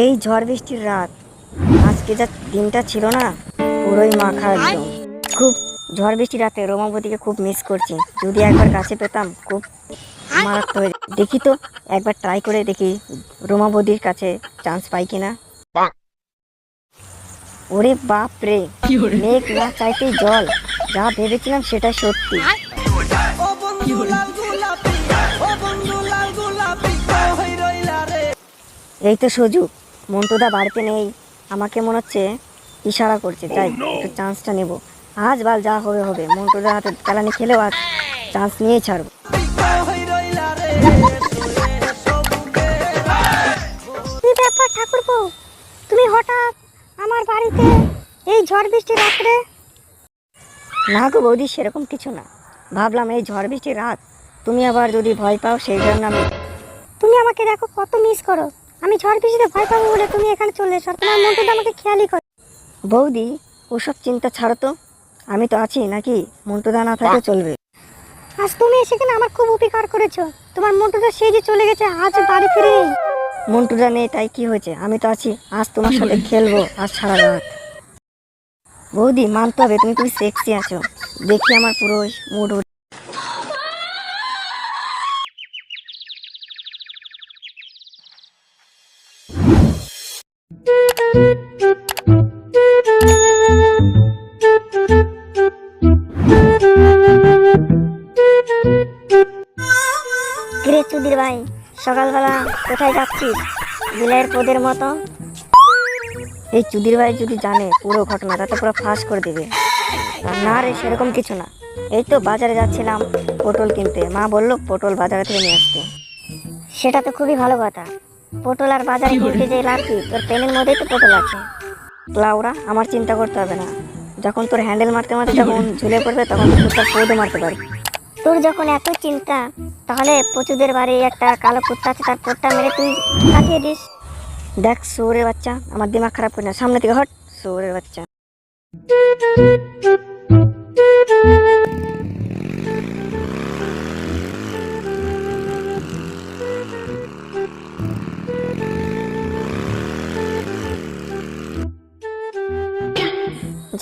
এই ঝড় বৃষ্টির রাত, আজকে যা দিনটা ছিল না, পুরোই মাখা একদম। খুব ঝড় বৃষ্টির রাতে রোমাবতীকে খুব মিস করছি। যদি একবার কাছে পেতাম খুব মারাত্মক হয়ে যেত। দেখি তো, একবার ট্রাই করে দেখি রোমাবতীর কাছে চান্স পাই কিনা। ওরে বাপ রে, মেঘ না চাইতেই জল, যা ভেবেছিলাম সেটা সত্যি। এই তো সুযোগ, মন্টুদা বাড়িতে নেই, আমাকে মনে হচ্ছে ইশারা করছে, যাই একটু চান্সটা নেব। আজ বাল যা হবে হবে, মন্টুদার হাতে চালানি খেলেও আজ চান্স নিয়েই ছাড়বো। কি ব্যাপার ঠাকুরপো, তুমি হঠাৎ আমার বাড়িতে এই ঝড় বৃষ্টির রাত্রে? না গো বৌদি, সেরকম কিছু না, ভাবলাম এই ঝড় বৃষ্টির রাত তুমি আবার যদি ভয় পাও সেই জন্য আমি। তুমি আমাকে দেখো কত মিস করো, আমি ঝড় বৃষ্টিতে ভয় পাবো বলে তুমি এখানে চলে এসো, তোমার মনটা আমাকে খেয়ালই করে। বৌদি ওসব চিন্তা ছাড়ো তো, আমি তো আছি নাকি, মন্টুদা না থাকলে চলবে। আজ তুমি এসে কিনা আমার খুব উপকার করেছো, তোমার মন্টুদা সেই যে চলে গেছে, আজ বাড়ি ফিরে নেই। মন্টুদা নেই তাই কি হয়েছে, আমি তো আছি, আজ তোমার সাথে খেলবো আজ সারা রাত। বৌদি মানতে হবে, তুমি খুব সেক্সি আছো, দেখি আমার পুরো মুড। কিরে চুদির ভাই, সকালবেলা কোথায় যাচ্ছিস বিলাইয়ের পদের মতো? এই চুদির ভাই যদি জানে পুরো ঘটনা তাতে পুরো ফাঁস করে দেবে। না রে, সেরকম কিছু না, এই তো বাজারে যাচ্ছিলাম পটল কিনতে, মা বললো পটল বাজারে থেকে নিয়ে আসতে। সেটা তো খুবই ভালো কথা, পটল আর বাজারে কিনতে যে লাভ কি, তোর পেনের মধ্যেই তো পটল আছে। লাউরা, আমার চিন্তা করতে হবে না, যখন তোর হ্যান্ডেল মারতে মারতে যখন ঝুলে পড়বে তখন তুই তার পদও মারতে পারবি। তোর যখন এত চিন্তা, তাহলে পচুদের বাড়ি একটা কালো কুত্তা আছে, তার পোটটা মেরে তুই কাটিয়ে দিস। দেখ শুয়োরের বাচ্চা, আমার দিমাগ খারাপ করে না, সামনে থেকে হট শুয়োরের বাচ্চা।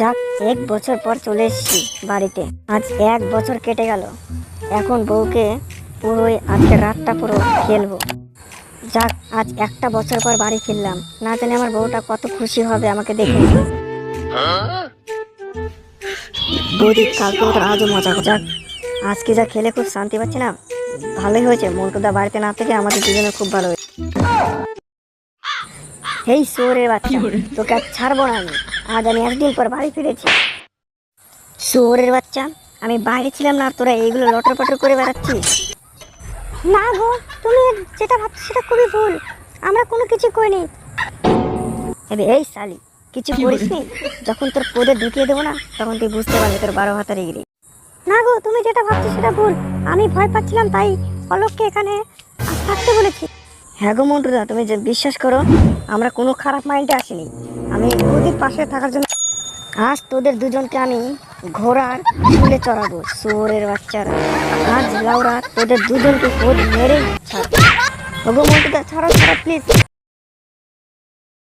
যাক, 1 বছর পর চলে এসেছি বাড়িতে, আজ 1 বছর কেটে গেল। এখন বউকে পুরোই আজকে রাতটা পুরো খেলবো। যাক, আজ একটা বছর পর বাড়ি ফিরলাম, না জানি আমার বউটা কত খুশি হবে আমাকে দেখে। বৌদি কালকে মতো আজও মজা। যাক, আজকে যা খেলে খুব শান্তি পাচ্ছি না, ভালোই হয়েছে মন্টুদা বাড়িতে না থেকে আমাদের দুজনে খুব ভালো হয়েছে। হেই শুয়োরের বাচ্চা, তোকে আজ ছাড়বো না আমি, আজ আমি একদিন পর বাড়ি ফিরেছি। শুয়োরের বাচ্চা, আমি বাইরে ছিলাম না, তোরা এইগুলো লটর পটর করে বেড়াচ্ছিস। না গো, তুমি যেটা ভাবছো সেটা খুবই ভুল, আমরা কোনো কিছু করিনি। এই শালি, কিছু করিসনি? যখন তোর পদে ঢুকিয়ে দেবো না তখন তুই বুঝতে পারবি তোর 12 হাতের এগিরি। না গো, তুমি যেটা ভাবছো সেটা ভুল, আমি ভয় পাচ্ছিলাম তাই অলোককে এখানে থাকতে বলেছি। হ্যাঁ গো মন্টুদা, তুমি যে বিশ্বাস করো, আমরা কোনো খারাপ মাইন্ডে আসিনি, আমি ওদের পাশে থাকার জন্য। আজ তোদের দুজনকে আমি ঘোড়ার শুলে চড়াবো, শুয়োরের বাচ্চারা। আজ লাউরা তোদের দুজনকে মেরে ছাড়বো। ওগো মন্টুদা, ছাড়ো ছাড়ো প্লিজ।